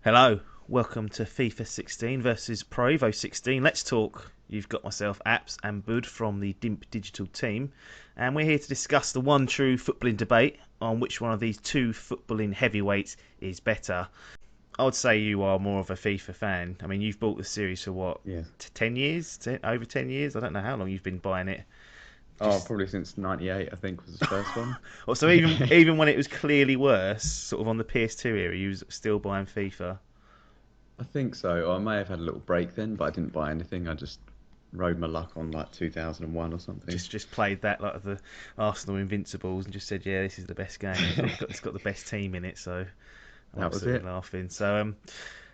Hello, welcome to FIFA 16 versus Pro Evo 16. Let's talk. You've got myself, Apps, and Bud from the Dimp digital team, and we're here to discuss the one true footballing debate on which one of these two footballing heavyweights is better. I would say you are more of a FIFA fan. I mean, you've bought the series for what, Yeah. 10 years? Over 10 years? I don't know how long you've been buying it. Oh, Just probably since '98, I think was the first one. oh, so even when it was clearly worse, sort of on the PS2 era, you was still buying FIFA. I think so. I may have had a little break then, but I didn't buy anything. I just rode my luck on like 2001 or something. Just played that like the Arsenal Invincibles and just said, yeah, this is the best game. It's got the best team in it, so I'm That was absolutely it. laughing. So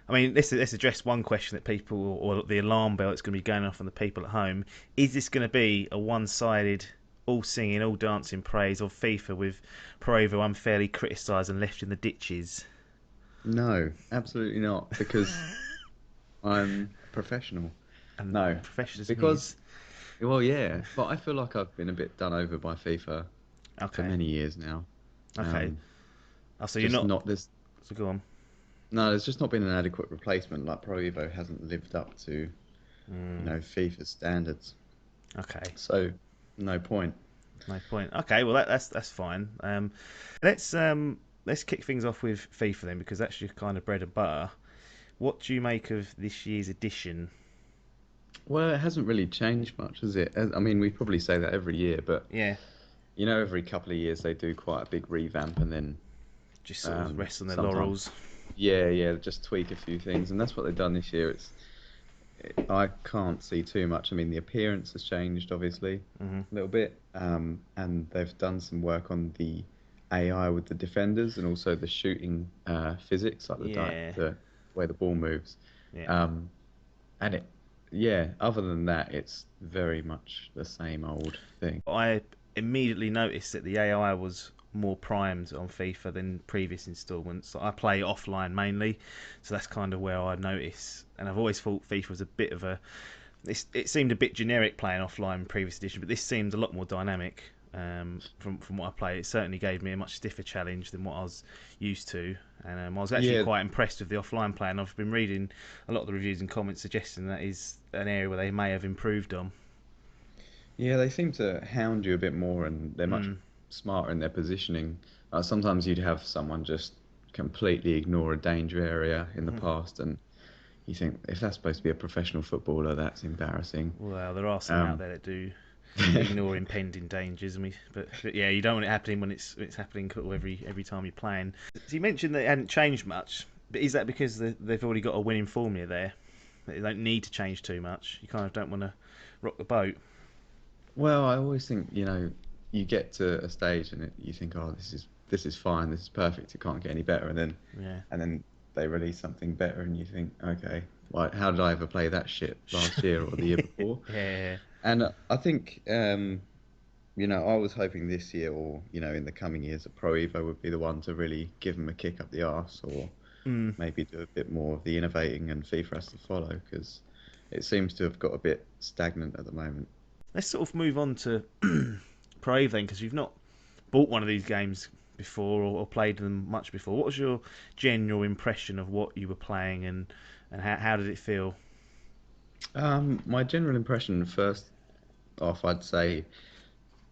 I mean, let's address one question that people or the alarm bell that's going to be going off on the people at home. Is this going to be a one-sided, all singing, all dancing praise of FIFA with Pro Evo unfairly criticised and left in the ditches? No, absolutely not, because I'm a professional. And No, professionalism because, is well, yeah, but I feel like I've been a bit done over by FIFA for okay. many years now. Okay. Um, Oh, so you're just not. not this. So go on. No, there's just not been an adequate replacement. Like Pro Evo hasn't lived up to, Mm, FIFA's standards. okay. So, no point. No point. Okay, well that's fine. Let's let's kick things off with FIFA then, because that's your kind of bread and butter. What do you make of this year's edition? Well, it hasn't really changed much, has it? I mean, we probably say that every year, but Yeah, every couple of years they do quite a big revamp, and then just sort of rest on their sometimes, laurels. yeah, just tweak a few things, and that's what they've done this year. I can't see too much. I mean, the appearance has changed, obviously, Hmm. a little bit, and they've done some work on the AI with the defenders and also the shooting physics, like Yeah, the way the ball moves. yeah. Um, And yeah, other than that, it's very much the same old thing. I immediately noticed that the AI was more primed on FIFA than previous installments. I play offline mainly, so that's kind of where I notice. And I've always thought FIFA was a bit of a it seemed a bit generic playing offline in previous edition, but this seemed a lot more dynamic from what I played. It certainly gave me a much stiffer challenge than what I was used to, and I was actually Yeah, quite impressed with the offline play. And I've been reading a lot of the reviews and comments suggesting that is an area where they may have improved on. yeah, they seem to hound you a bit more, and they're much Mm, smarter in their positioning. Sometimes you'd have someone just completely ignore a danger area in the mm. past, and you think if that's supposed to be a professional footballer, that's embarrassing. Well, there are some out Um, there that do ignore impending dangers, and but yeah, you don't want it happening when it's happening every time you're playing. So you mentioned that it hadn't changed much, but is that because they've already got a winning formula there? They don't need to change too much. You kind of don't want to rock the boat. well, I always think, you get to a stage and you think, oh, this is fine, this is perfect, it can't get any better, Yeah. and then they release something better, and you think, okay, well, how did I ever play that shit last year or the year before? Yeah. And I think, I was hoping this year or in the coming years that Pro Evo would be the one to really give them a kick up the arse, or Mm. maybe do a bit more of the innovating, and FIFA has to follow because it seems to have got a bit stagnant at the moment. Let's sort of move on to Brave then, because you've not bought one of these games before or played them much before. What was your general impression of what you were playing, and how did it feel? My general impression, first off, I'd say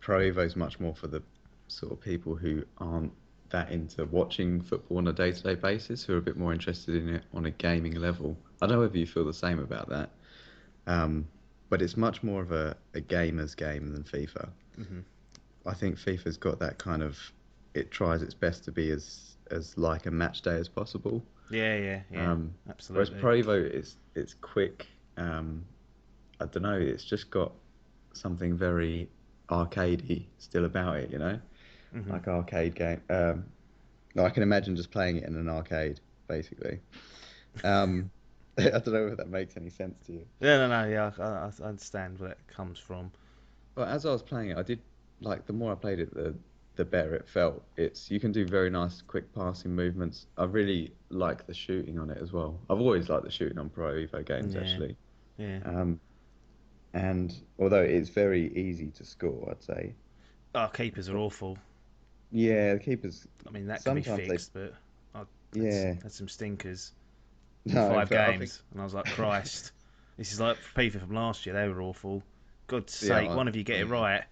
Pro Evo is much more for the sort of people who aren't that into watching football on a day-to-day basis, who are a bit more interested in it on a gaming level. I don't know whether you feel the same about that, um, but it's much more of a gamer's game than FIFA. Hmm. I think FIFA's got that kind of, it tries its best to be as like a match day as possible. Yeah, Whereas absolutely. Pro Evo is it's quick. Um, I don't know. It's just got something very arcadey still about it, Hmm. like arcade game. No, I can imagine just playing it in an arcade, basically. Um, I don't know if that makes any sense to you. Yeah, no, yeah, I understand where it comes from. But as I was playing it, I did like the more I played it, the better it felt. You can do very nice quick passing movements. I really like the shooting on it as well. I've always liked the shooting on Pro Evo games Yeah, actually. yeah. Um, and although it's very easy to score, I'd say. Our keepers are awful. Yeah, the keepers I mean, that could be sometimes they fixed, but I yeah. had some stinkers. in No, 5 but I think games, and I was like, Christ, this is like FIFA from last year. They were awful. God's yeah, sake, one of you get it right.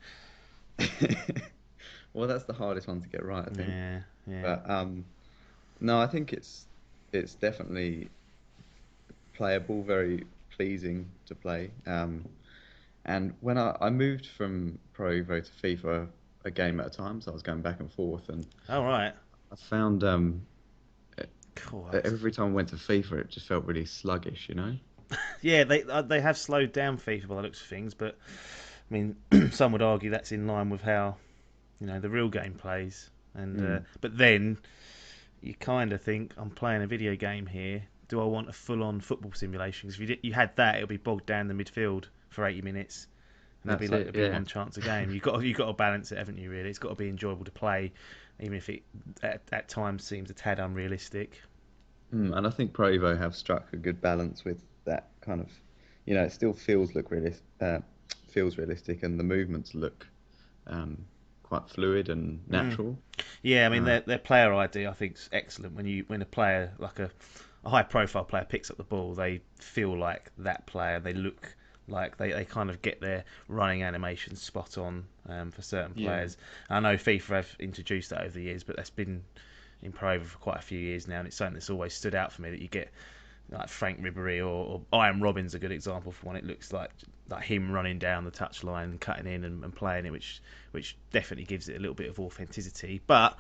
well, that's the hardest one to get right, I think. Yeah, yeah. But no, I think it's definitely playable, very pleasing to play. And when I moved from Pro Evo to FIFA a game at a time, so I was going back and forth, and All right. I found Cool. that every time I went to FIFA, it just felt really sluggish, you know? Yeah, they have slowed down FIFA by the looks of things, but I mean, some would argue that's in line with how the real game plays. And Mm. but then you kind of think, I'm playing a video game here. Do I want a full-on football simulation? Because if you had that, it'll be bogged down the midfield for 80 minutes, and That's there'll it, be yeah. one chance a game. You've got to balance it, haven't you? Really, it's got to be enjoyable to play, even if it at times seems a tad unrealistic. And I think Pro Evo have struck a good balance with that kind of, it still feels realistic, and the movements look um, quite fluid and Mm. natural. Yeah, I mean Uh, their player ID I think is excellent. When a player like a high profile player picks up the ball, they feel like that player. They look like they kind of get their running animations spot on for certain yeah, players. I know FIFA have introduced that over the years, but that's been in Pro Evo for quite a few years now, and it's something that's always stood out for me that you get like Frank Ribery or Iron Robin's a good example for one. It looks like him running down the touchline and cutting in and playing it, which definitely gives it a little bit of authenticity. But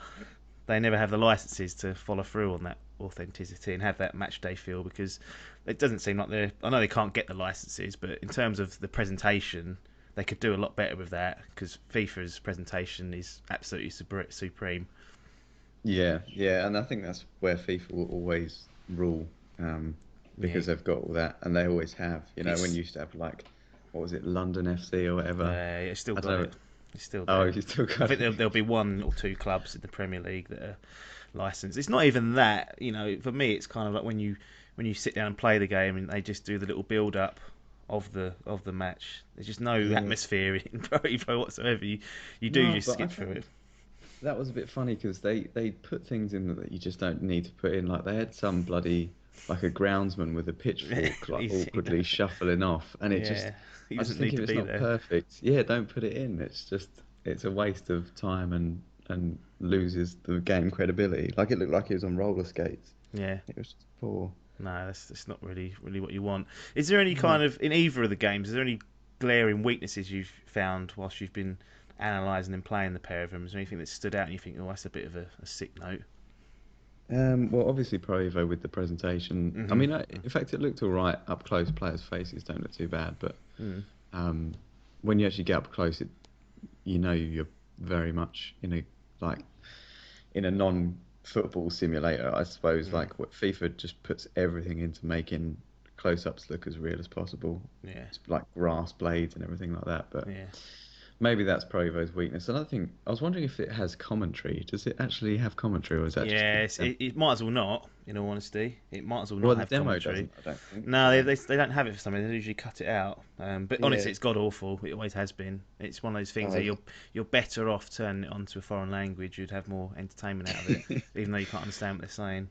they never have the licenses to follow through on that authenticity and have that match day feel, because it doesn't seem like they're. I know they can't get the licenses, but in terms of the presentation, they could do a lot better with that, because FIFA's presentation is absolutely supreme. yeah, and I think that's where FIFA will always rule, Yeah, because they've got all that, and they always have. When it's you used to have like, what was it, London FC or whatever? it's still I got don't know. it. It's still Oh, there. you still I got think it. there'll be one or two clubs in the Premier League that are licensed. It's not even that, For me, it's kind of like when you sit down and play the game and they just do the little build up of the match. There's just no Yeah. atmosphere in Pro Evo whatsoever. You do No, just but I skip through it. found that was a bit funny because they put things in that you just don't need to put in. Like they had some bloody like a groundsman with a pitchfork like awkwardly shuffling off, and it just Yeah, he I just doesn't think need if to it's be not there. perfect, yeah, don't put it in. It's a waste of time and loses the game credibility. Like it looked like he was on roller skates. Yeah. It was just poor. No, that's not really what you want. Is there any No. kind of in either of the games? Is there any glaring weaknesses you've found whilst you've been analysing and playing the pair of them? Is there anything that stood out and you think, oh, that's a bit of a sick note? Well, obviously Pro Evo with the presentation. I Mhm. mean, in fact, it looked all right up close. Players' faces don't look too bad, but Mm. um, when you actually get up close, you're very much like in a non-football simulator, I suppose. Mm. Like what FIFA just puts everything into making close-ups look as real as possible. Yeah. It's like grass blades and everything like that. But Yeah. maybe that's Pro Evo's weakness. Another thing, I was wondering if it has commentary. Does it actually have commentary, or is that just a Yes. It might as well not. In all honesty, it might as well well, not the have demo commentary. doesn't, I don't think. No, So they don't have it for some reason. They usually cut it out. But yeah. honestly, it's god awful. It always has been. It's one of those things that Oh, you're better off turning it onto a foreign language. You'd have more entertainment out of it, even though you can't understand what they're saying.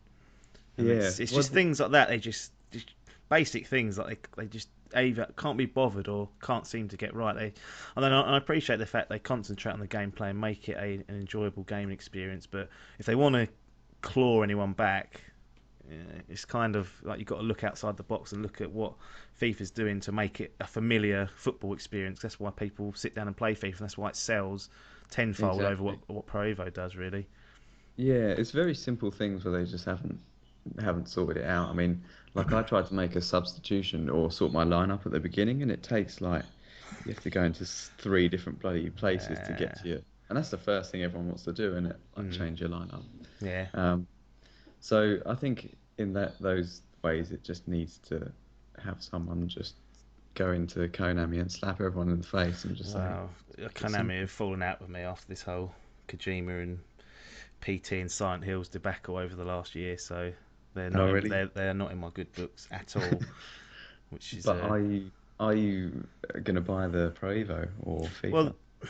And yeah. it's Well, just things like that. Just basic things like they just either can't be bothered or can't seem to get right. I appreciate the fact they concentrate on the gameplay and make it an enjoyable gaming experience. But if they want to claw anyone back, it's kind of like you've got to look outside the box and look at what FIFA's doing to make it a familiar football experience. That's why people sit down and play FIFA. And that's why it sells tenfold over exactly. what Pro Evo does, really. Yeah, it's very simple things where they just haven't sorted it out. I mean, like I tried to make a substitution or sort my lineup at the beginning, and it takes like you have to go into three different bloody places to get Uh, to you, and that's the first thing everyone wants to do, isn't it? Like mm, change your lineup. yeah. Um, so I think in those ways, it just needs to have someone just go into Konami and slap everyone in the face and just say Well, it's Konami simple. have fallen out with me after this whole Kojima and PT and Silent Hills debacle over the last year, so Oh, really? they're not in my good books at all. Which is But are you gonna buy the Pro Evo or well, FIFA?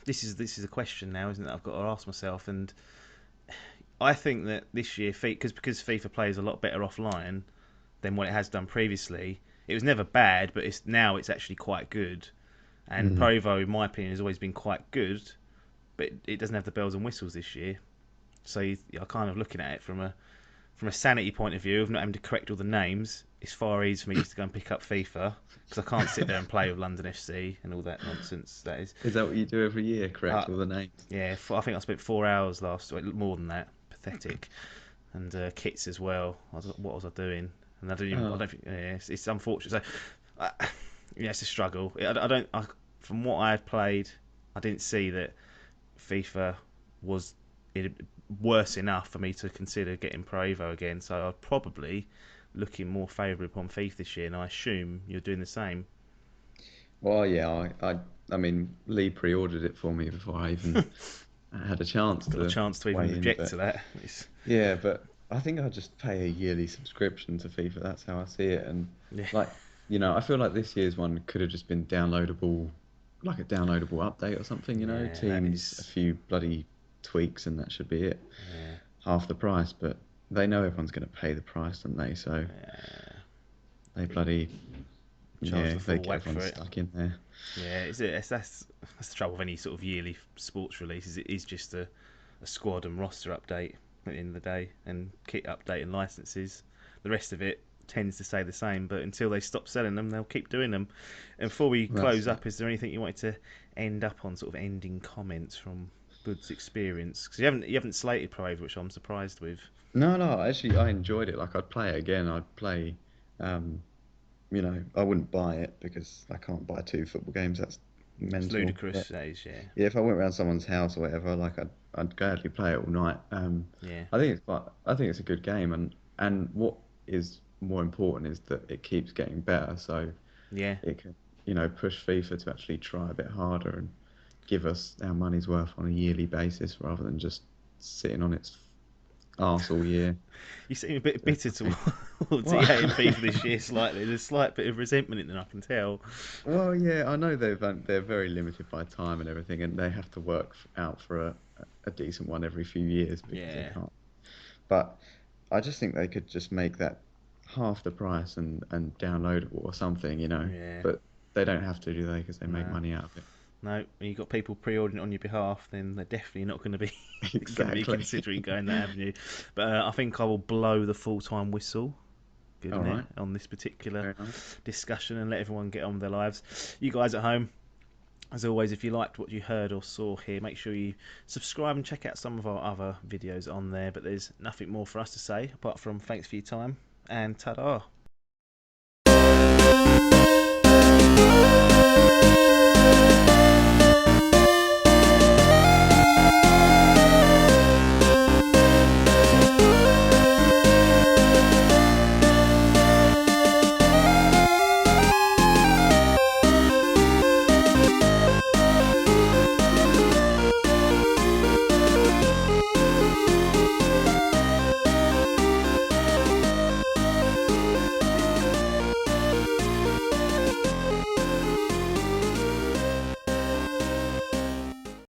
this is a question now, isn't it? I've got to ask myself, and I think that this year, because FIFA plays a lot better offline, than what it has done previously. It was never bad, but it's actually quite good. And Mhm. Provo, in my opinion, has always been quite good, but it doesn't have the bells and whistles this year. So you're kind of looking at it from a sanity point of view of not having to correct all the names. It's far easier for me just to go and pick up FIFA because I can't sit there and play with London FC and all that nonsense. That is, Is that what you do every year? uh, Correct all the names? yeah. I think I spent 4 hours last week, more than that. Pathetic. And kits as well. What was I doing? And I don't even. I Oh, don't think. Yeah, it's unfortunate. So, yeah, it's a struggle. I don't. From what I've played, I didn't see that FIFA was worse enough for me to consider getting Pro Evo again. So I'd probably looking more favourably upon FIFA this year, and I assume you're doing the same. well, yeah. I mean, Lee pre-ordered it for me before I even had a chance Got a to chance to even weigh in. object But to that. It's, yeah, but I think I just pay a yearly subscription to FIFA. That's how I see it. And yeah, like, I feel like this year's one could have just been downloadable, like a downloadable update or something. yeah, that Teams, a is. few bloody tweaks, and that should be it. Yeah, Half the price, but they know everyone's going to pay the price, don't they? So yeah. they bloody, Charge yeah, the they full get whack everyone for it. stuck in there. Yeah, that's the trouble with any sort of yearly sports releases. It is just a squad and roster update at the end of the day, and kit update and licenses. The rest of it tends to stay the same, but until they stop selling them, they'll keep doing them. And before we close That's it. up, is there anything you wanted to end up on, sort of ending comments from Bud's experience? Because you haven't slated Pro Evo, which I'm surprised with. No, no, actually, I enjoyed it. Like, I'd play it again. I'd play, um, I wouldn't buy it because I can't buy two football games. That's It's mental. ludicrous, But that is, yeah, yeah, if I went around someone's house or whatever, like, I'd gladly play it all night. yeah, I think it's a good game, and what is more important is that it keeps getting better. So yeah. it can, push FIFA to actually try a bit harder and give us our money's worth on a yearly basis rather than just sitting on its arse all year. You seem a bit Doing bitter nothing. towards Well, EA and FIFA this year, slightly. There's a slight bit of resentment in there, I can tell. well, yeah, I know they're very limited by time and everything, and they have to work out for a decent one every few years because they Yeah, can't. But I just think they could just make that half the price and downloadable or something. yeah. But they don't have to, do they? Because they make No, money out of it. no. When you've got people pre-ordering it on your behalf, then they're definitely not going to be going to be Exactly. considering going that avenue. But I think I will blow the full-time whistle, All given it right. on this particular Very nice. discussion, and let everyone get on with their lives. You guys at home, as always, if you liked what you heard or saw here, make sure you subscribe and check out some of our other videos on there. But there's nothing more for us to say apart from thanks for your time and ta-da.